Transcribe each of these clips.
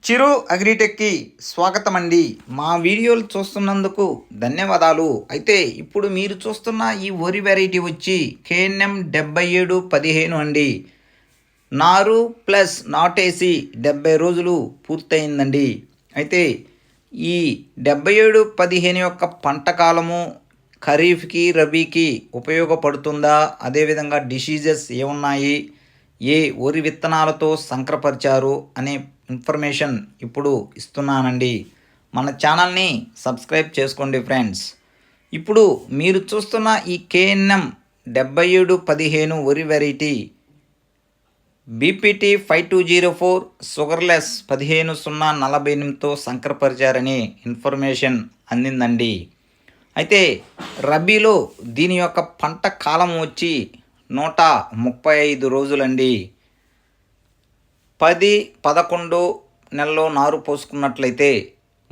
చిరు అగ్రిటెక్కి స్వాగతం అండి. మా వీడియోలు చూస్తున్నందుకు ధన్యవాదాలు. అయితే ఇప్పుడు మీరు చూస్తున్న ఈ వరి వెరైటీ వచ్చి KNM 7715 అండి. నారు ప్లస్ నాటేసి 70 రోజులు పూర్తయిందండి. అయితే ఈ 7715 యొక్క పంట కాలము ఖరీఫ్కి రబీకి ఉపయోగపడుతుందా, అదేవిధంగా డిసీజెస్ ఏమున్నాయి, ఏ వరి విత్తనాలతో సంకరపరిచారు అనే ఇన్ఫర్మేషన్ ఇప్పుడు ఇస్తున్నానండి. మన ఛానల్ని సబ్స్క్రైబ్ చేసుకోండి ఫ్రెండ్స్. ఇప్పుడు మీరు చూస్తున్న ఈ KNM 7715 వరి వెరైటీ BPT 5204 షుగర్లెస్ 15048తో సంకరపరిచారని ఇన్ఫర్మేషన్ అందిందండి. అయితే రబీలో దీని యొక్క పంట కాలం వచ్చి 135 రోజులండి. 10-11 నెలలో నారు పోసుకున్నట్లయితే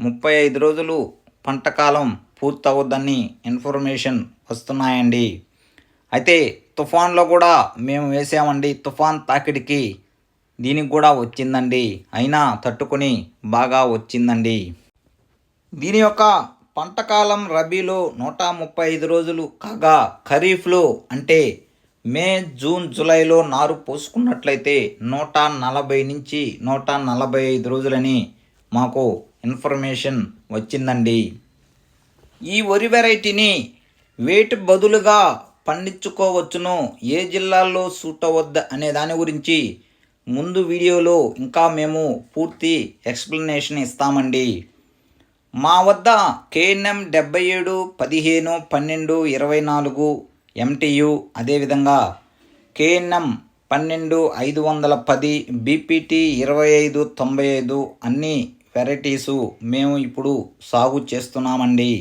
35 రోజులు పంట కాలం పూర్తవుద్దని ఇన్ఫర్మేషన్ వస్తున్నాయండి. అయితే తుఫాన్లో కూడా మేము వేసామండి. తుఫాన్ తాకిడికి దీనికి కూడా వచ్చిందండి, అయినా తట్టుకొని బాగా వచ్చిందండి. దీని యొక్క పంట కాలం రబీలో 135 రోజులు కాగా ఖరీఫ్లో అంటే మే, జూన్, జూలైలో నారు పోసుకున్నట్లయితే 140 నుంచి 145 రోజులని మాకు ఇన్ఫర్మేషన్ వచ్చిందండి. ఈ వరి వెరైటీని వేటి బదులుగా పండించుకోవచ్చును, ఏ జిల్లాల్లో సూట్ అవ్వద్దు అనే దాని గురించి ముందు వీడియోలో ఇంకా మేము పూర్తి ఎక్స్ప్లెనేషన్ ఇస్తామండి. మా వద్ద KNM 77 15 12 24 MTU, అదేవిధంగా KNM 12 510 BPT 2595 అన్ని వెరైటీసు మేము ఇప్పుడు సాగు చేస్తున్నామండి.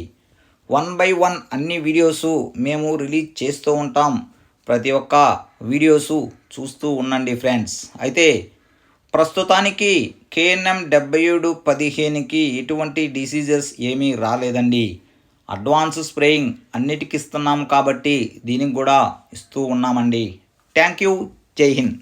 1 by 1 అన్ని వీడియోసు మేము రిలీజ్ చేస్తూ ఉంటాం. ప్రతి ఒక్క వీడియోసు చూస్తూ ఉండండి ఫ్రెండ్స్. అయితే ప్రస్తుతానికి KNM 7715కి ఎటువంటి డిసీజెస్ ఏమీ రాలేదండి. అడ్వాన్స్ స్ప్రేయింగ్ అన్నిటికి ఇస్తున్నాం కాబట్టి దీనికి కూడా ఇస్తూ ఉన్నామండి. Thank you. జై హింద్.